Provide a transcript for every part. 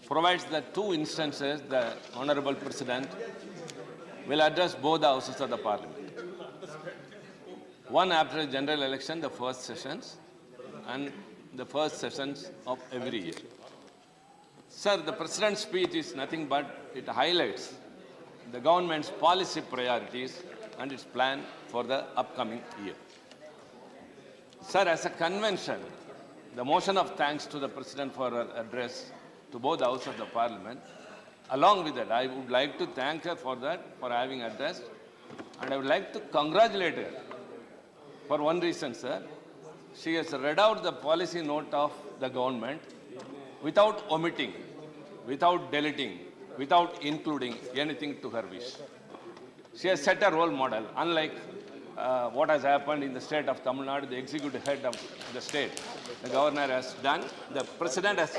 provides that two instances the Honorable President will address both the houses of the Parliament. One after a general election, the first sessions, and the first sessions of every year. Sir, the President's speech is nothing but it highlights the government's policy priorities and its plan for the upcoming year. Sir, as a convention, the motion of thanks to the President for her address to both the Houses of the Parliament. Along with that, I would like to thank her for that, for having addressed, and I would like to congratulate her for one reason, sir. She has read out the policy note of the government without omitting, without deleting, without including anything to her wish. She has set a role model, unlike what has happened in the state of Tamil Nadu, the executive head of the state. The governor has done, the president has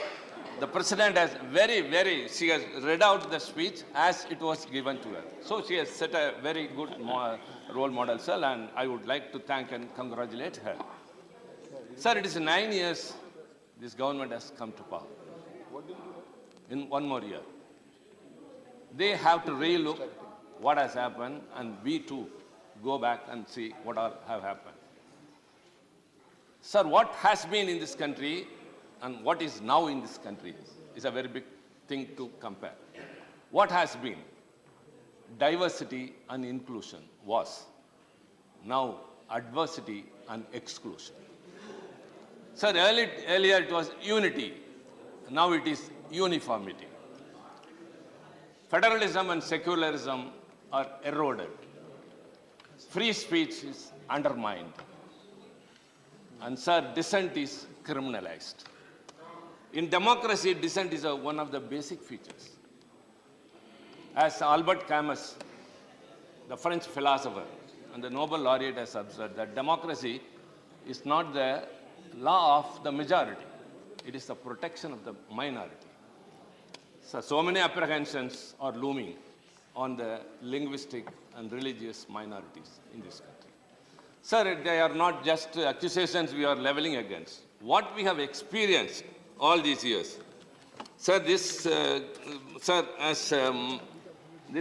she has read out the speech as it was given to her. So she has set a very good role model, sir, and I would like to thank and congratulate her. Sir, it is 9 years this government has come to power. In one more year, they have to relook what has happened, and we too go back and see what all have happened. Sir, what has been in this country and what is now in this country is a very big thing to compare. What has been? Diversity and inclusion was. Now, adversity and exclusion. Sir, earlier it was unity. Now it is uniformity. Federalism and secularism are eroded. Free speech is undermined. And sir, dissent is criminalized. In democracy, dissent is one of the basic features. As Albert Camus, the French philosopher and the Nobel laureate, has observed that democracy is not the law of the majority. It is the protection of the minority. So many apprehensions are looming on the linguistic and religious minorities in this country. Sir, they are not just accusations we are leveling against. What we have experienced all these years. Sir, this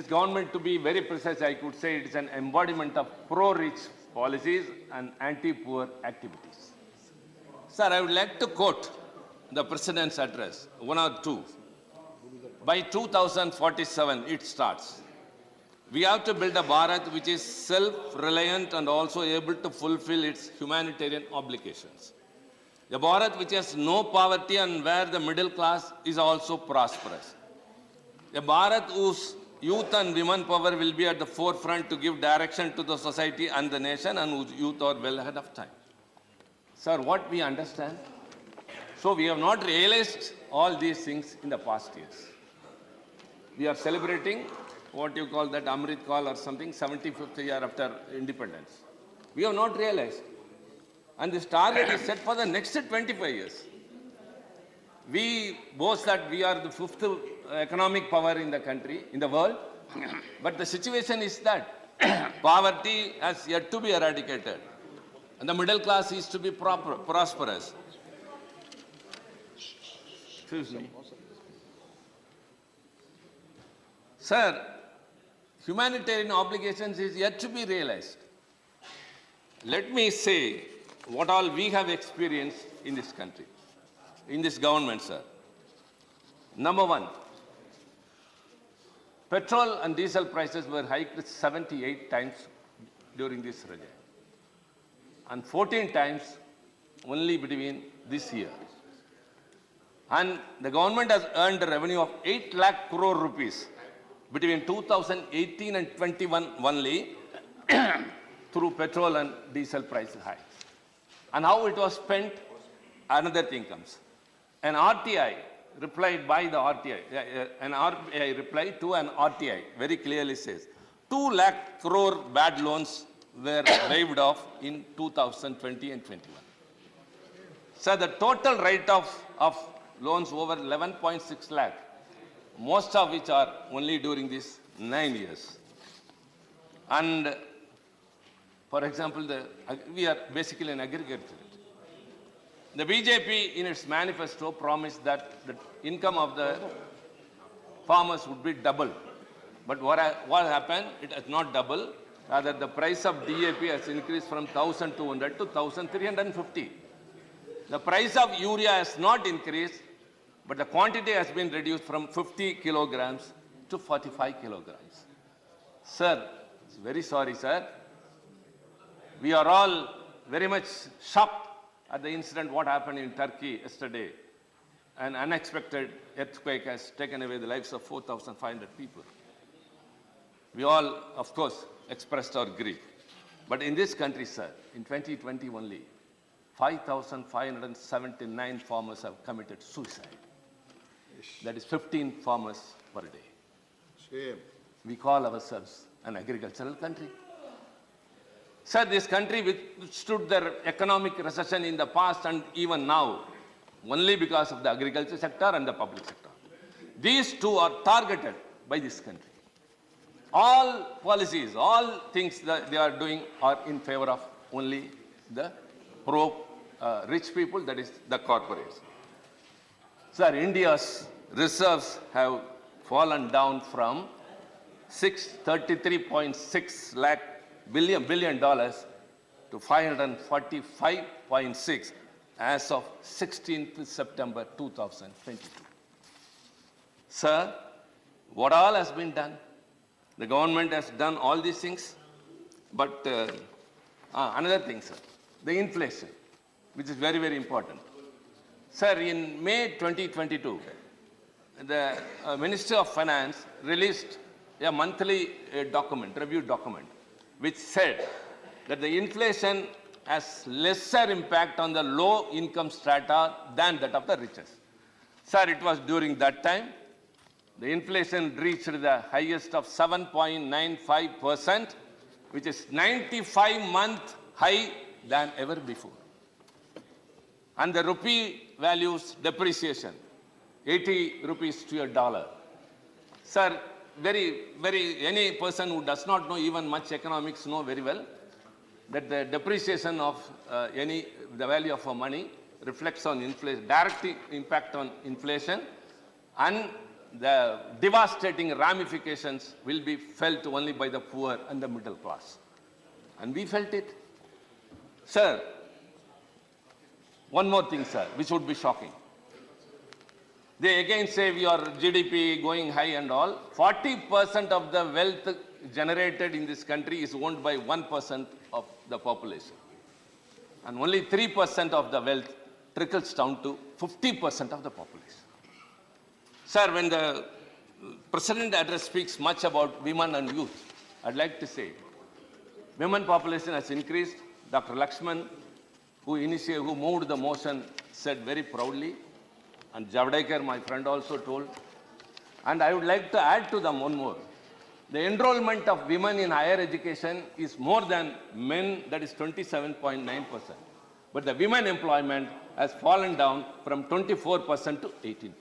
government, to be very precise, I could say it is an embodiment of pro-rich policies and anti-poor activities. Sir, I would like to quote the President's address, one or two. By 2047, it starts. We have to build a Bharat which is self-reliant and also able to fulfill its humanitarian obligations. A Bharat which has no poverty and where the middle class is also prosperous. A Bharat whose youth and women power will be at the forefront to give direction to the society and the nation, and whose youth are well ahead of time. Sir, what we understand? So we have not realized all these things in the past years. We are celebrating what you call that Amrit Kaal or something, 75th year after independence. We have not realized. And this target is set for the next 25 years. We boast that we are the fifth economic power in the country, in the world. But the situation is that poverty has yet to be eradicated. And the middle class is to be prosperous. Excuse me. Sir, humanitarian obligations is yet to be realized. Let me say what all we have experienced in this country, in this government, sir. Number one, petrol and diesel prices were hiked 78 times during this regime, and 14 times only between this year. And the government has earned a revenue of 8 lakh crore rupees between 2018 and 21 only through petrol and diesel price hikes. And how it was spent, another thing comes. An RTI replied by the RTI, an RBI replied to an RTI very clearly says, 2 lakh crore bad loans were waived off in 2020 and 21. So the total write-off of loans over 11.6 lakh, most of which are only during these 9 years. And for example, we are basically an aggregate. The BJP in its manifesto promised that the income of the farmers would be doubled. But what happened? It has not doubled. Rather, the price of DAP has increased from 1,200 to 1,350. The price of urea has not increased, but the quantity has been reduced from 50 kilograms to 45 kilograms. Sir, very sorry, sir. We are all very much shocked at the incident what happened in Turkey yesterday. An unexpected earthquake has taken away the lives of 4,500 people. We all, of course, expressed our grief. But in this country, sir, in 2020 only, 5,579 farmers have committed suicide. That is 15 farmers per day. Shame. We call ourselves an agricultural country. Sir, this country withstood their economic recession in the past and even now, only because of the agriculture sector and the public sector. These two are targeted by this country. All policies, all things that they are doing are in favor of only the rich people, that is the corporates. Sir, India's reserves have fallen down from $633.6 billion to 545.6 as of 16th September 2022. Sir, what all has been done? The government has done all these things, but another thing, sir, the inflation, which is very, very important. Sir, in May 2022, the Ministry of Finance released a monthly review document, which said that the inflation has lesser impact on the low income strata than that of the richest. Sir, it was during that time, the inflation reached the highest of 7.95%, which is 95-month high than ever before. And the rupee values depreciation, 80 rupees to a dollar. Sir, any person who does not know even much economics know very well that the depreciation of the value of money reflects on inflation, direct impact on inflation, and the devastating ramifications will be felt only by the poor and the middle class. And we felt it. Sir, one more thing, sir, which would be shocking. They again say your GDP going high and all. 40% of the wealth generated in this country is owned by 1% of the population. And only 3% of the wealth trickles down to 50% of the population. Sir, when the President address speaks much about women and youth, I'd like to say, women population has increased. Dr. Lakshman, who moved the motion, said very proudly, and Javadekar, my friend, also told. And I would like to add to them one more. The enrollment of women in higher education is more than men, that is 27.9%. But the women employment has fallen down from 24% to 18%.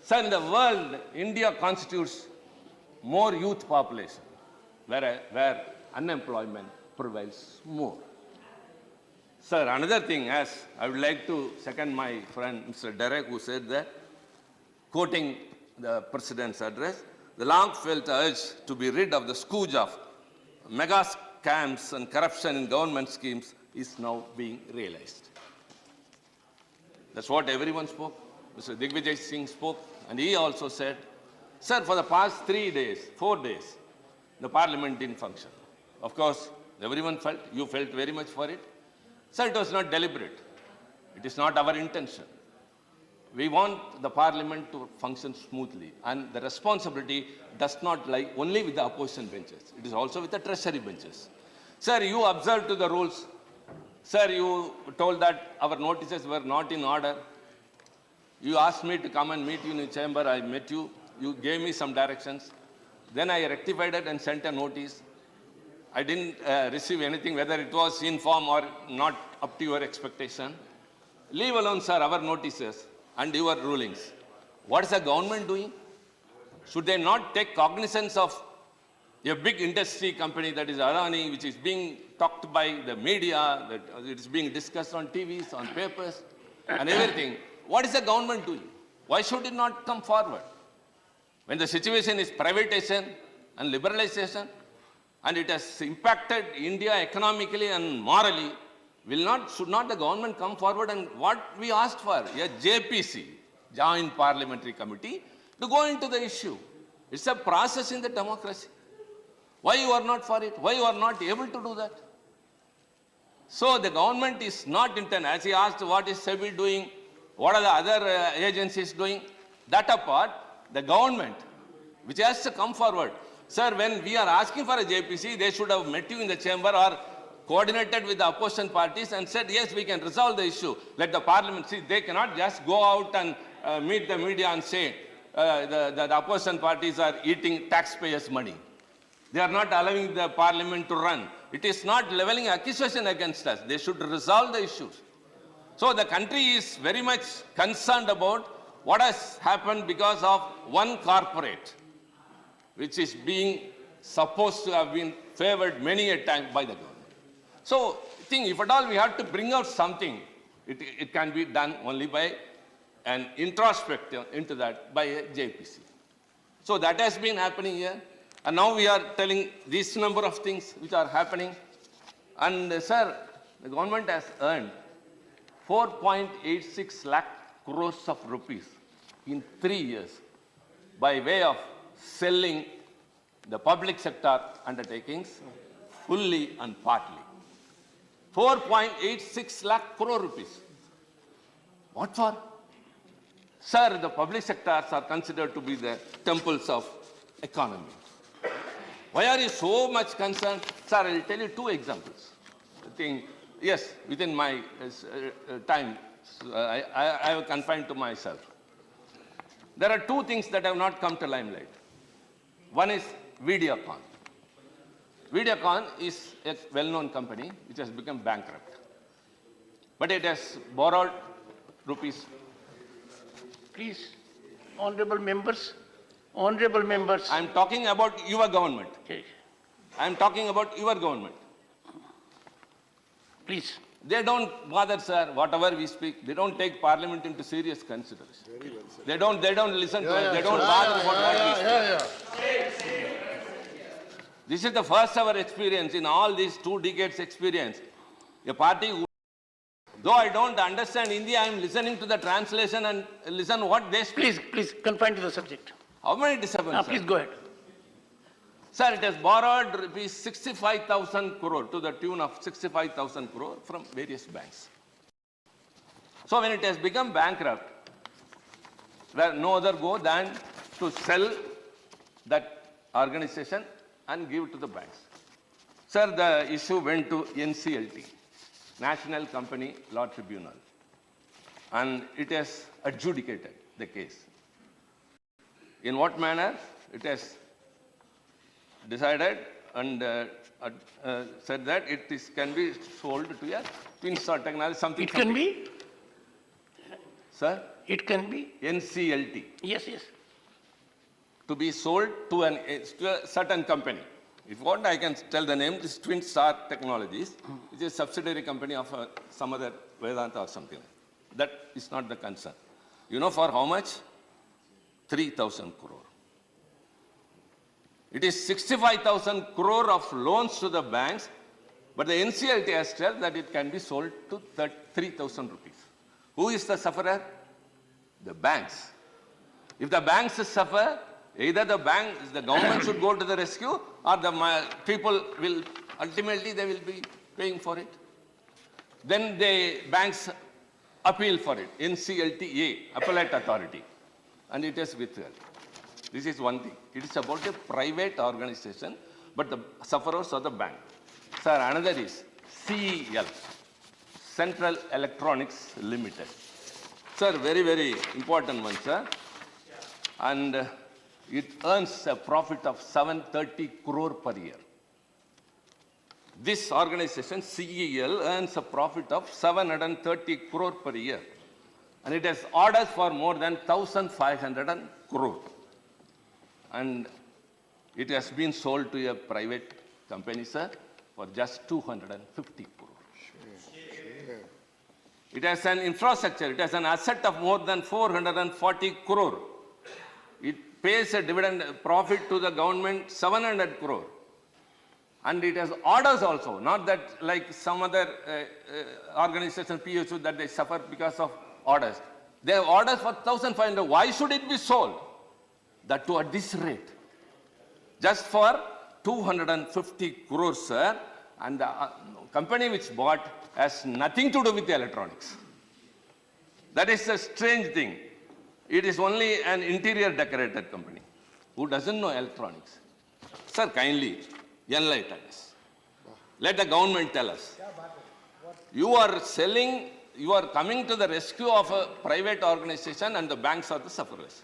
So in the world, India constitutes more youth population, where unemployment prevails more. Sir, another thing, as I would like to second my friend Mr. Derek, who said that, quoting the President's address, the long-felt urge to be rid of the scourge of mega scams and corruption in government schemes is now being realized. That's what everyone spoke. Mr. Digvijay Singh spoke, and he also said, sir, for the past 4 days, the parliament didn't function. Of course, everyone felt, you felt very much for it. Sir, it was not deliberate. It is not our intention. We want the parliament to function smoothly, and the responsibility does not lie only with the opposition benches. It is also with the treasury benches. Sir, you observed to the rules. Sir, you told that our notices were not in order. You asked me to come and meet you in the chamber. I met you. You gave me some directions. Then I rectified it and sent a notice. I didn't receive anything, whether it was in form or not up to your expectation. Leave alone, sir, our notices and your rulings. What is the government doing? Should they not take cognizance of a big industry company, that is Adani, which is being talked by the media, that it is being discussed on TVs, on papers, and everything? What is the government doing? Why should it not come forward? when the situation is privatization and liberalization, and it has impacted India economically and morally, should not the government come forward and what we asked for, a JPC, Joint Parliamentary Committee, to go into the issue. It's a process in the democracy. Why you are not for it? Why you are not able to do that? So the government is not intent. As he asked, what is SEBI doing? What are the other agencies doing? That apart, the government, which has to come forward. Sir, when we are asking for a JPC, they should have met you in the chamber or coordinated with the opposition parties and said, yes, we can resolve the issue. Let the parliament see. They cannot just go out and meet the media and say the opposition parties are eating taxpayers' money. They are not allowing the parliament to run. It is not leveling accusation against us. They should resolve the issues. So the country is very much concerned about what has happened because of one corporate, which is being supposed to have been favored many a time by the government. So I think if at all we have to bring out something, it can be done only by an introspection into that by a JPC. So that has been happening here. And now we are telling this number of things which are happening. And sir, the government has earned 4.86 lakh crores of rupees in 3 years by way of selling the public sector undertakings fully and partly. 4.86 lakh crore rupees. What for? Sir, the public sectors are considered to be the temples of economy. Why are you so much concerned? Sir, I will tell you 2 examples. I think, yes, within my time, I have confined to myself. There are 2 things that have not come to limelight. One is Videocon. Videocon is a well-known company which has become bankrupt. But it has borrowed rupees. Please, honorable members, I am talking about your government. Okay. I am talking about your government. Please. They don't bother, sir, whatever we speak. They don't take parliament into serious consideration. They don't listen to us. They don't bother what we speak. This is the first ever experience in all these 2 decades experience. A party, though I don't understand Hindi, I am listening to the translation and listen what they speak. Please, confine to the subject. How many disturbances? Please go ahead. Sir, it has borrowed rupees 65,000 crore to the tune of 65,000 crore from various banks. So when it has become bankrupt, where no other go than to sell that organization and give to the banks. Sir, the issue went to NCLT, National Company Law Tribunal, and it has adjudicated the case. In what manner? It has decided and said that can be sold to a twin star technology, something. It can be? Sir? It can be? NCLT. Yes. To be sold to a certain company. If you want, I can tell the name. This Twin Star Technologies, which is a subsidiary company of some other Vedanta or something. That is not the concern. You know for how much? 3,000 crore. It is 65,000 crore of loans to the banks, but the NCLT has said that it can be sold to 3,000 rupees. Who is the sufferer? The banks. If the banks suffer, either the government should go to the rescue, or the people will, ultimately they will be paying for it. Then the banks appeal for it, NCLTA, Appellate Authority, and it is withheld. This is one thing. It is about a private organization, but the sufferers are the bank. Sir, another is CEL, Central Electronics Limited. Sir, very, very important one, sir. And it earns a profit of 730 crore per year. This organization, CEL, earns a profit of 730 crore per year. And it has orders for more than 1,500 crore. And it has been sold to a private company, sir, for just 250 crore. It has an infrastructure, it has an asset of more than 440 crore. pays a dividend profit to the government 700 crore. And it has orders also, not that like some other organization, PSU, that they suffer because of orders. They have orders for 1,500. Why should it be sold? That too at this rate. Just for 250 crores, sir. And the company which bought has nothing to do with the electronics. That is a strange thing. It is only an interior decorator company who doesn't know electronics. Sir, kindly enlighten us. Let the government tell us. You are selling, you are coming to the rescue of a private organization and the banks are the sufferers.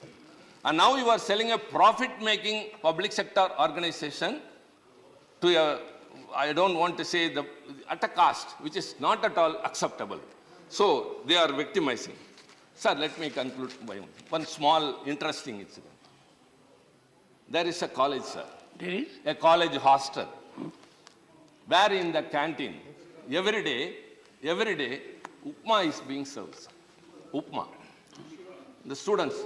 And now you are selling a profit-making public sector organization to a, I don't want to say, at a cost, which is not at all acceptable. So they are victimizing. Sir, let me conclude by one small interesting incident. There is a college, sir. There is? A college hostel, where in the canteen, every day, upma is being served. Sir. Upma. The students.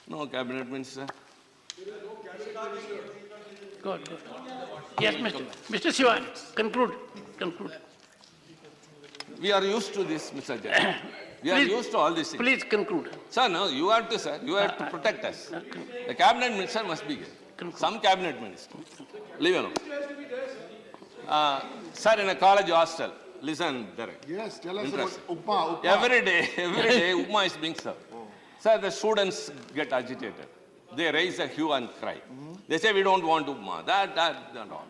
No cabinet minister. Good. Yes, Mr. Siva, conclude. We are used to this, Mr. Judge. We are used to all these things. Please conclude. Sir, no, you have to, sir. You have to protect us. The cabinet minister must be here. Some cabinet minister. Leave alone. Sir, in a college hostel, listen, Derek. Yes, tell us Interesting. about Upma. Every day, upma is being served. Sir, the students get agitated. They raise a hue and cry. They say, we don't want upma. That, and all.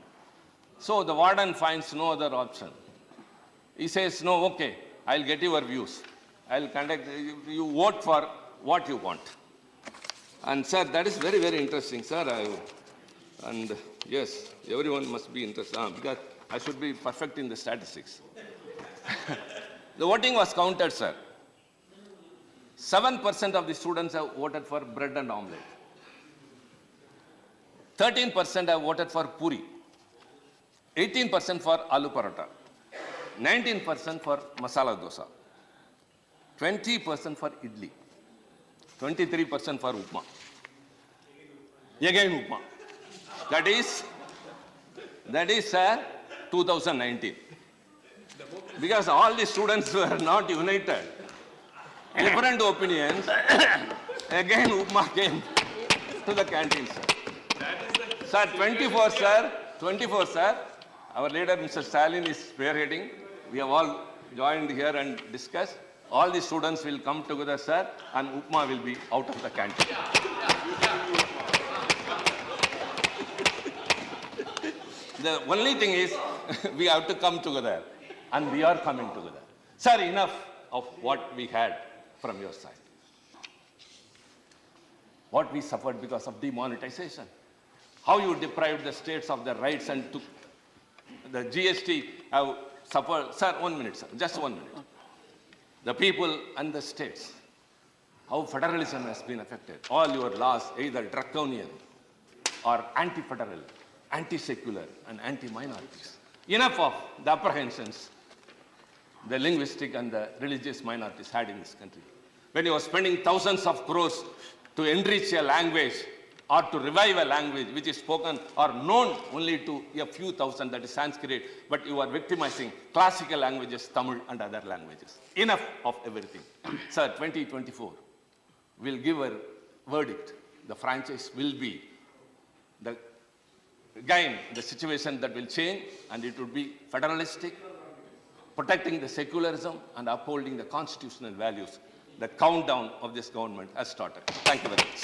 So the warden finds no other option. He says, no, okay, I'll get your views. I'll conduct, you vote for what you want. And sir, that is very, very interesting, sir. And yes, everyone must be interested because I should be perfect in the statistics. The voting was counted, sir. 7% of the students have voted for bread and omelette. 13% have voted for puri. 18% for aloo paratha. 19% for masala dosa. 20% for idli. 23% for upma. Again upma. That is, sir, 2019. Because all the students were not united. Different opinions. Again upma came to the canteen, sir. Sir, 24, sir. Our leader, Mr. Stalin, is spearheading. We have all joined here and discussed. All the students will come together, sir, and upma will be out of the canteen. The only thing is, we have to come together, and we are coming together. Sir, enough of what we had from your side. What we suffered because of demonetization. How you deprived the states of their rights and took the GST have suffered. Sir, 1 minute, sir. Just 1 minute. The people and the states, how federalism has been affected. All your laws, either draconian or anti-federal, anti-secular, and anti-minorities. Enough of the apprehensions the linguistic and the religious minorities had in this country. When you are spending thousands of crores to enrich a language or to revive a language which is spoken or known only to a few thousand, that is Sanskrit, but you are victimizing classical languages, Tamil and other languages. Enough of everything. Sir, 2024 will give a verdict. The franchise will be the situation that will change, and it will be federalistic, protecting the secularism and upholding the constitutional values. The countdown of this government has started. Thank you very much.